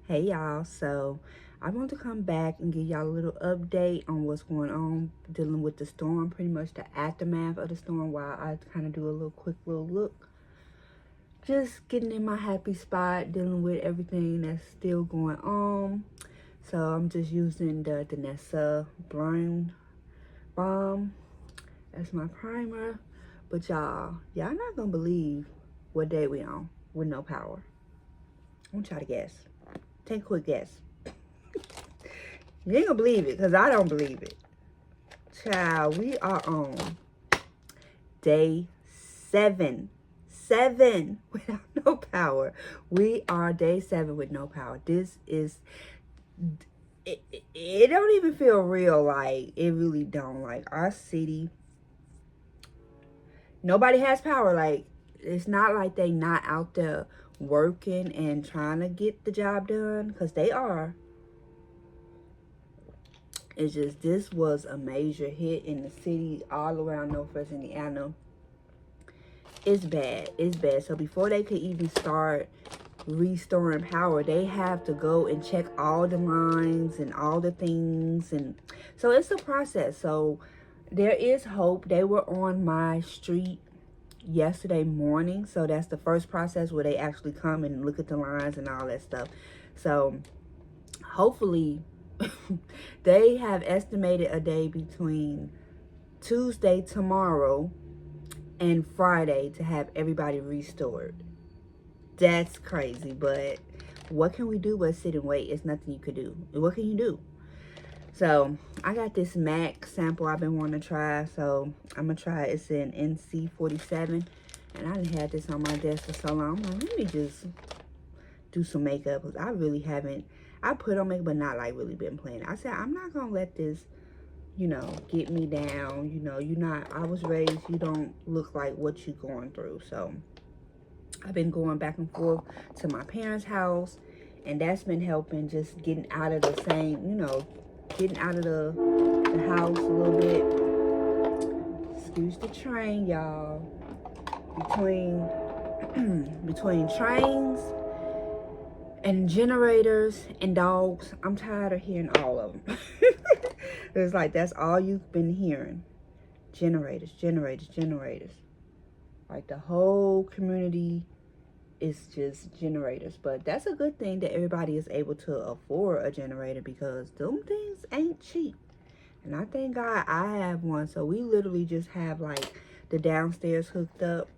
Hey y'all, so I want to come back and give y'all a little update on what's going on dealing with the storm, pretty much the aftermath of the storm, while I kind of do a little quick little look. Just getting in my happy spot, dealing with everything that's still going on. So I'm just using the Danessa Brown Balm as my primer. But y'all not gonna believe what day we on with no power. I want y'all to guess. Take a quick guess. You ain't gonna believe it, because I don't believe it. Child, we are on day 7. 7 without no power. We are day 7 with no power. This is, it don't even feel real. Like, it really don't. Like, our city, nobody has power. Like, it's not like they not out there working and trying to get the job done, because they are. It's just, this was a major hit in the city all around Northwest Indiana. It's bad. It's bad. So before they could even start restoring power, they have to go and check all the lines and all the things. And so it's a process. So there is hope. They were on my street yesterday morning. So that's the first process where they actually come and look at the lines and all that stuff. So hopefully they have estimated a day between Tuesday, tomorrow, and Friday to have everybody restored. That's crazy, but what can we do but sit and wait? It's nothing you could do. What can you do? So I got this MAC sample I've been wanting to try, so I'm gonna try it. It's in NC47, and I done had this on my desk for so long. I'm like, let me just do some makeup, because I really haven't. I put on makeup, but not like really been playing. I said I'm not gonna let this, get me down. I was raised, you don't look like what you going through. So I've been going back and forth to my parents' house, and that's been helping, just getting out of the same, getting out of the house a little bit. Excuse the train, y'all. Between between trains and generators and dogs, I'm tired of hearing all of them. It's like that's all you've been hearing. Generators, generators, generators. Like the whole community is just generators. But that's a good thing that everybody is able to afford a generator, because them things ain't cheap. And I thank God I have one. So we literally just have like the downstairs hooked up.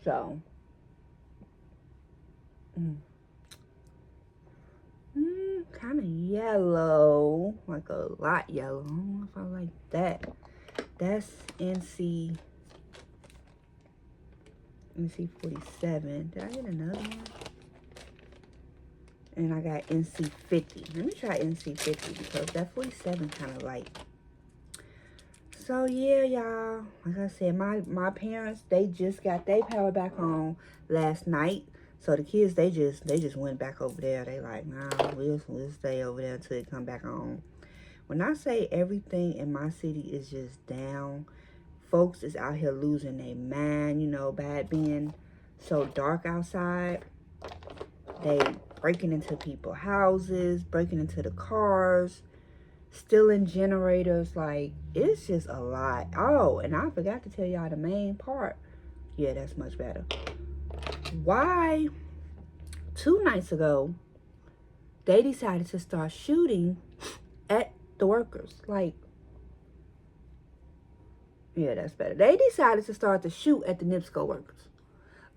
So kind of yellow, like a lot yellow. I don't know if I like that. That's NC47. Did I get another one? And I got NC50. Let me try NC50, because that 47 kind of like. So yeah, y'all. Like I said, my parents, they just got their power back on last night. So the kids, they just went back over there. They like, nah, we'll stay over there until it come back on. When I say everything in my city is just down, folks is out here losing their mind, by it being so dark outside. They breaking into people's houses, breaking into the cars, stealing generators. Like, it's just a lot. Oh, and I forgot to tell y'all the main part. Yeah, that's much better. Why 2 nights ago they decided to start shooting at the workers? Like, yeah, that's better. They decided to start to shoot at the NIPSCO workers.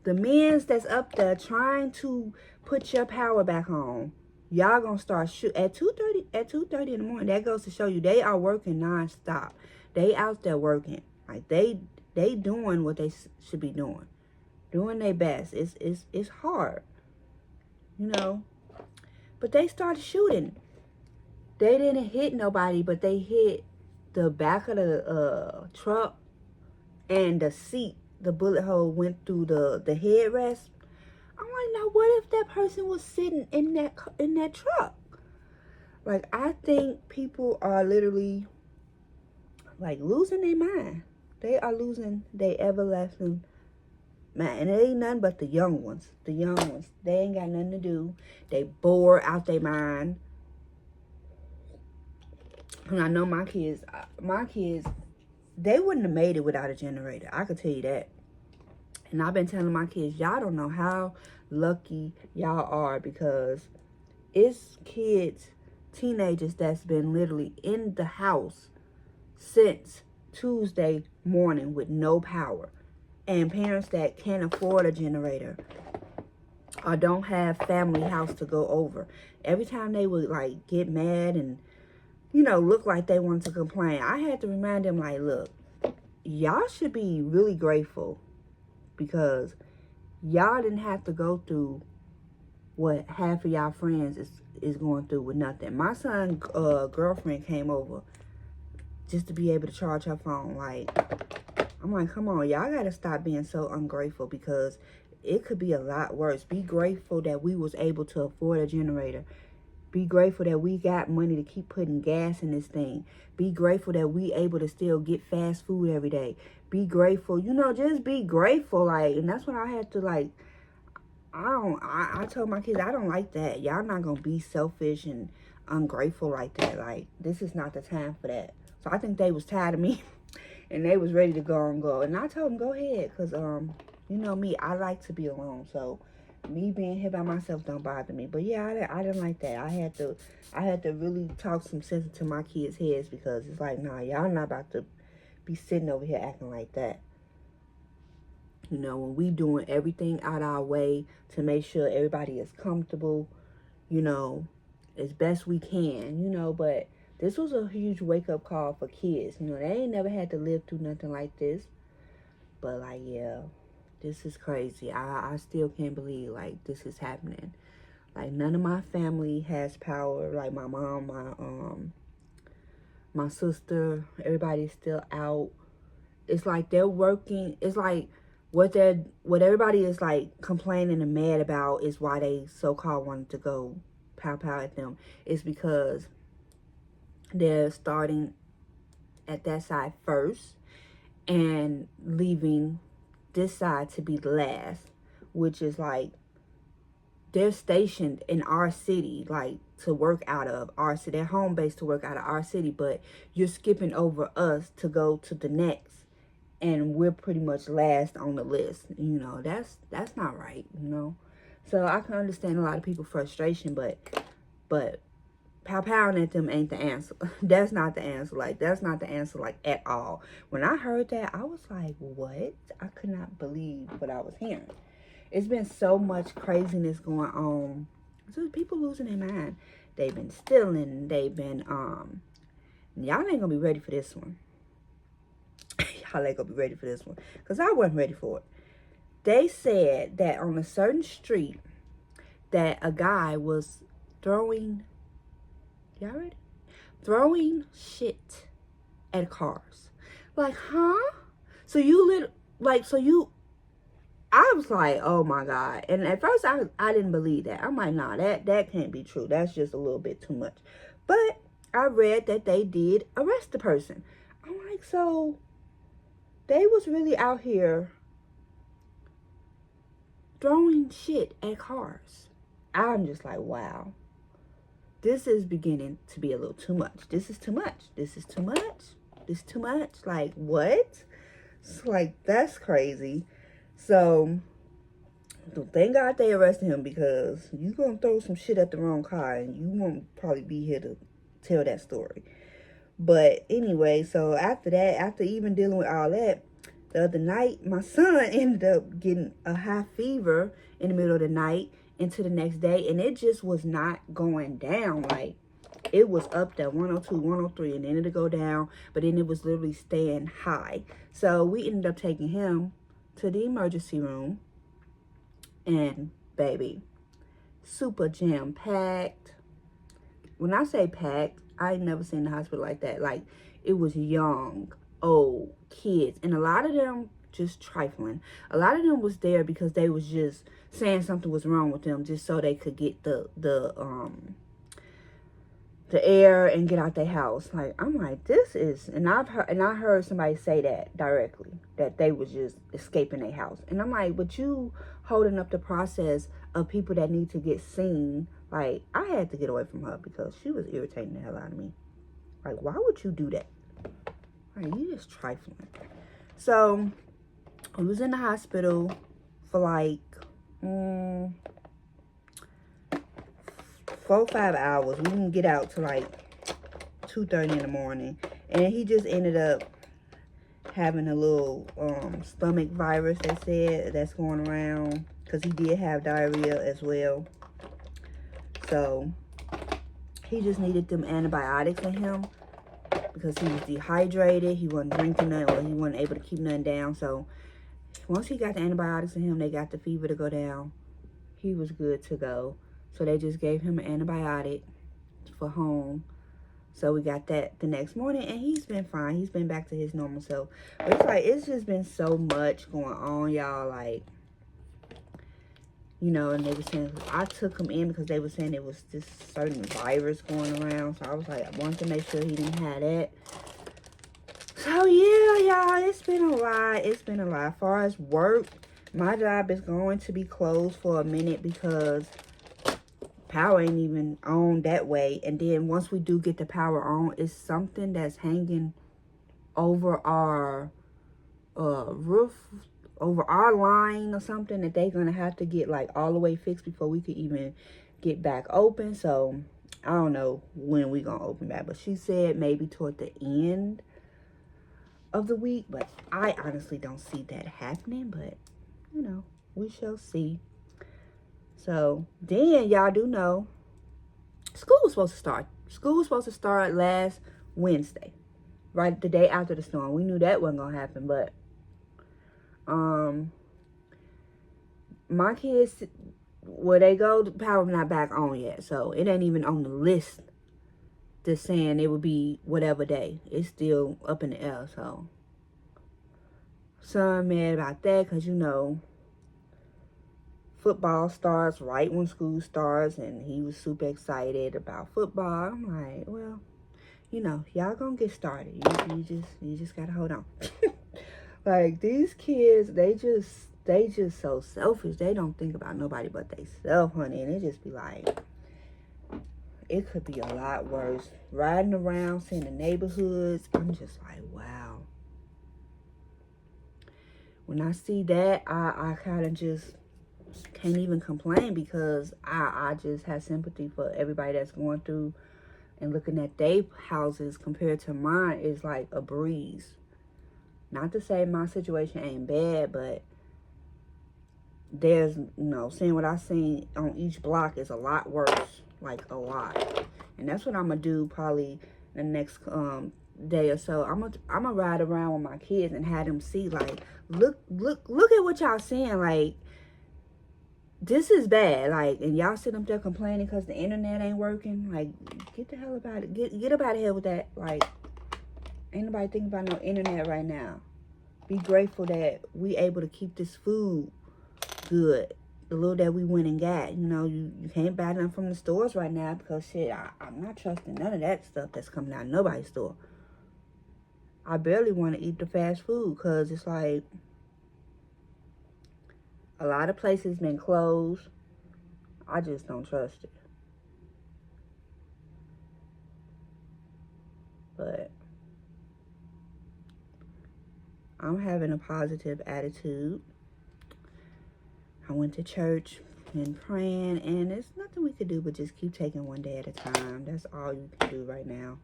The men's that's up there trying to put your power back on. Y'all gonna start shoot at 2:30 in the morning. That goes to show you they are working nonstop. They out there working. Like, they doing what they should be doing. Doing their best. It's hard. But they started shooting. They didn't hit nobody, but they hit the back of the truck and the seat. The bullet hole went through the headrest. I'm like, now what if that person was sitting in that truck? Like, I think people are literally like losing their mind. They are losing their everlasting Man, and it ain't nothing but the young ones. The young ones. They ain't got nothing to do. They bored out their mind. And I know my kids, they wouldn't have made it without a generator. I could tell you that. And I've been telling my kids, y'all don't know how lucky y'all are, because it's kids, teenagers that's been literally in the house since Tuesday morning with no power. And parents that can't afford a generator or don't have family house to go over. Every time they would like get mad and, you know, look like they wanted to complain, I had to remind them, like, look, y'all should be really grateful, because y'all didn't have to go through what half of y'all friends is going through with nothing. My son's girlfriend came over just to be able to charge her phone. Like, I'm like, come on, y'all gotta stop being so ungrateful, because it could be a lot worse. Be grateful that we was able to afford a generator. Be grateful that we got money to keep putting gas in this thing. Be grateful that we able to still get fast food every day. Be grateful, you know, just be grateful. Like, and that's when I had to, like, I told my kids, I don't like that. Y'all not gonna be selfish and ungrateful like that. Like, this is not the time for that. So I think they was tired of me. And they was ready to go and go. And I told them, go ahead. Because, you know me, I like to be alone. So, me being here by myself don't bother me. But, yeah, I didn't like that. I had to really talk some sense into my kids' heads. Because it's like, nah, y'all not about to be sitting over here acting like that. You know, when we doing everything out our way to make sure everybody is comfortable, you know, as best we can, you know, but this was a huge wake-up call for kids. You know, they ain't never had to live through nothing like this. But, like, yeah, this is crazy. I still can't believe, like, this is happening. Like, none of my family has power. Like, my mom, my sister, everybody's still out. It's like they're working. It's like what everybody is, like, complaining and mad about is why they so-called wanted to go pow at them. It's because they're starting at that side first and leaving this side to be the last, which is like they're stationed in our city, like to work out of our city, their home base to work out of our city, but you're skipping over us to go to the next, and we're pretty much last on the list. You know, that's not right, you know. So I can understand a lot of people's frustration, but powing at them ain't the answer. That's not the answer. Like, that's not the answer, like, at all. When I heard that, I was like, what? I could not believe what I was hearing. It's been so much craziness going on. So people losing their mind. They've been stealing. They've been, y'all ain't gonna be ready for this one. Y'all ain't gonna be ready for this one. Because I wasn't ready for it. They said that on a certain street that a guy was throwing... Y'all ready? Throwing shit at cars. Like, huh? So you I was like, oh my God. And at first I didn't believe that. I'm like, nah, that can't be true. That's just a little bit too much. But I read that they did arrest the person. I'm like, so they was really out here throwing shit at cars. I'm just like, wow. This is beginning to be a little too much. This is too much. This is too much. This is too much. Like, what? It's like, that's crazy. So, thank God they arrested him, because you gonna throw some shit at the wrong car and you won't probably be here to tell that story. But anyway, so after that, after even dealing with all that, the other night, my son ended up getting a high fever in the middle of the night into the next day, and it just was not going down. Like, it was up there 102, 103, and then it'd go down, but then it was literally staying high. So we ended up taking him to the emergency room, and baby, super jam packed. When I say packed, I ain't never seen the hospital like that. Like, it was young, old, kids, and a lot of them just trifling. A lot of them was there because they was just saying something was wrong with them, just so they could get the the air and get out their house. Like, I'm like, this is, and I heard somebody say that directly, that they was just escaping their house. And I'm like, but you holding up the process of people that need to get seen. Like, I had to get away from her because she was irritating the hell out of me. Like, why would you do that? Like, you just trifling. So, we was in the hospital for like 4 or 5 hours. We didn't get out till like 2:30 in the morning. And he just ended up having a little stomach virus, they said, that's going around. Because he did have diarrhea as well. So, he just needed them antibiotics in him. Because he was dehydrated. He wasn't drinking nothing, or he wasn't able to keep nothing down. So, once he got the antibiotics in him, they got the fever to go down. He was good to go. So, they just gave him an antibiotic for home. So, we got that the next morning, and he's been fine. He's been back to his normal self. But it's like, it's just been so much going on, y'all. Like, you know, and they were saying, I took him in because they were saying it was this certain virus going around. So I was like, I wanted to make sure he didn't have that. So yeah, y'all, it's been a lot. It's been a lot. As far as work, my job is going to be closed for a minute because power ain't even on that way. And then once we do get the power on, it's something that's hanging over our roof, over our line or something, that they're gonna have to get like all the way fixed before we could even get back open. So I don't know when we gonna open back, but she said maybe toward the end of the week, but I honestly don't see that happening. But you know, we shall see. So then y'all do know school was supposed to start. School was supposed to start last Wednesday, right the day after the storm. We knew that wasn't gonna happen, but my kids, where they go, the power not back on yet. So it ain't even on the list that's saying it would be whatever day. It's still up in the air. So son mad about that because, you know, football starts right when school starts, and he was super excited about football. I'm like, well, you know, y'all gonna get started. You just gotta hold on. Like, these kids, they just so selfish. They don't think about nobody but theyself, honey. And it just be like, it could be a lot worse. Riding around, seeing the neighborhoods, I'm just like, wow. When I see that, I kind of just can't even complain, because I just have sympathy for everybody that's going through, and looking at their houses compared to mine is like a breeze. Not to say my situation ain't bad, but there's, you know, seeing what I seen on each block is a lot worse. Like, a lot. And that's what I'm going to do probably the next day or so. I'm gonna ride around with my kids and have them see, like, look at what y'all seeing. Like, this is bad. Like, and y'all sit up there complaining because the internet ain't working. Like, get the hell about it. Get up out of here with that. Like, ain't nobody thinking about no internet right now. Be grateful that we able to keep this food good. The little that we went and got. You know, you can't buy nothing from the stores right now because, shit, I'm not trusting none of that stuff that's coming out of nobody's store. I barely want to eat the fast food because it's like a lot of places been closed. I just don't trust it. But I'm having a positive attitude. I went to church and praying, and there's nothing we could do but just keep taking one day at a time. That's all you can do right now.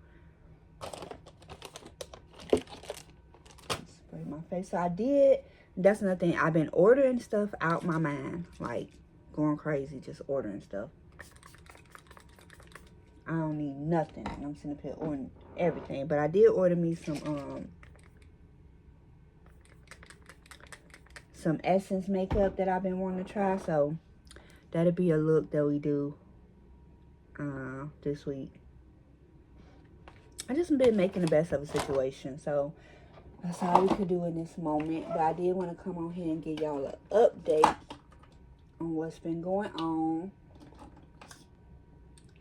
Spray my face. So I did. That's another thing. I've been ordering stuff out my mind. Like, going crazy just ordering stuff. I don't need nothing. And I'm sitting up here ordering everything. But I did order me some Essence makeup that I've been wanting to try. So that'll be a look that we do this week. I just been making the best of a situation. So that's all we could do in this moment. But I did want to come on here and give y'all an update on what's been going on.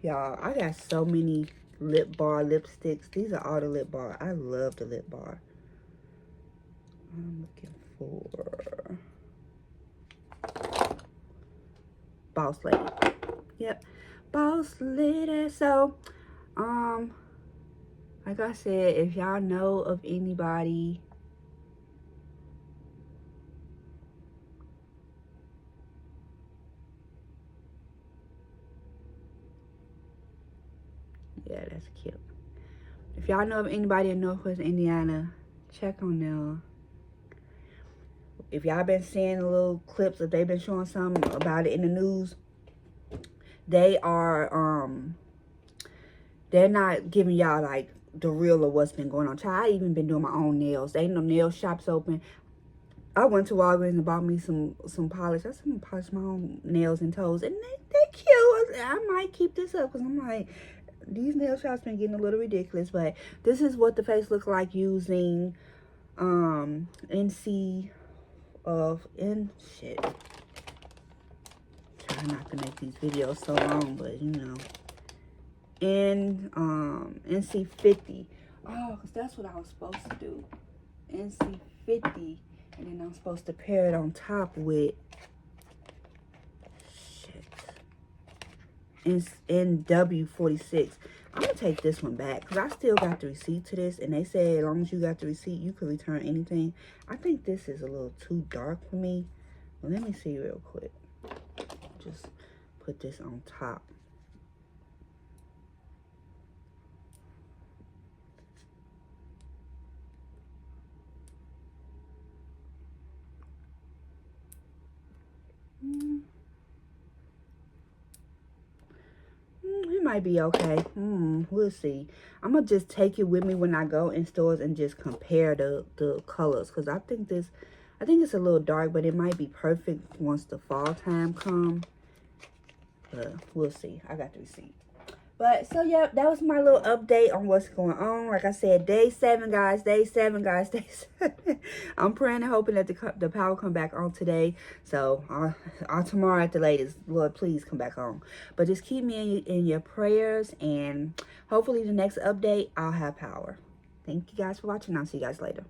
Y'all, I got so many lip bar lipsticks. These are all the lip bar. I love the lip bar. I'm looking for Boss Lady. Yep, Boss Lady. So, like I said, if y'all know of anybody yeah, that's cute. If y'all know of anybody in Northwest Indiana, check on them. If y'all been seeing little clips, if they've been showing something about it in the news, they are they're not giving y'all like the real of what's been going on. I even been doing my own nails. There ain't no nail shops open. I went to Walgreens and bought me some polish. I said I'm gonna polish my own nails and toes, and they cute. I might keep this up because I'm like, these nail shops been getting a little ridiculous. But this is what the face looks like using NC of in shit. Try not to make these videos so long, but you know, in NC50. Oh, because that's what I was supposed to do. NC50, and then I'm supposed to pair it on top with NW46. I'm gonna take this one back because I still got the receipt to this, and they said as long as you got the receipt, you can return anything. I think this is a little too dark for me. Well, let me see real quick. Just put this on top. It might be okay. We'll see. I'm gonna just take it with me when I go in stores and just compare the colors, because I think it's a little dark, but it might be perfect once the fall time comes. We'll see. I got the receipt. But so yeah, that was my little update on what's going on. Like I said, day 7, guys. Day 7, guys. Day 7. I'm praying and hoping that the power come back on today. So tomorrow at the latest, Lord, please come back on. But just keep me in your prayers, and hopefully the next update I'll have power. Thank you guys for watching. I'll see you guys later.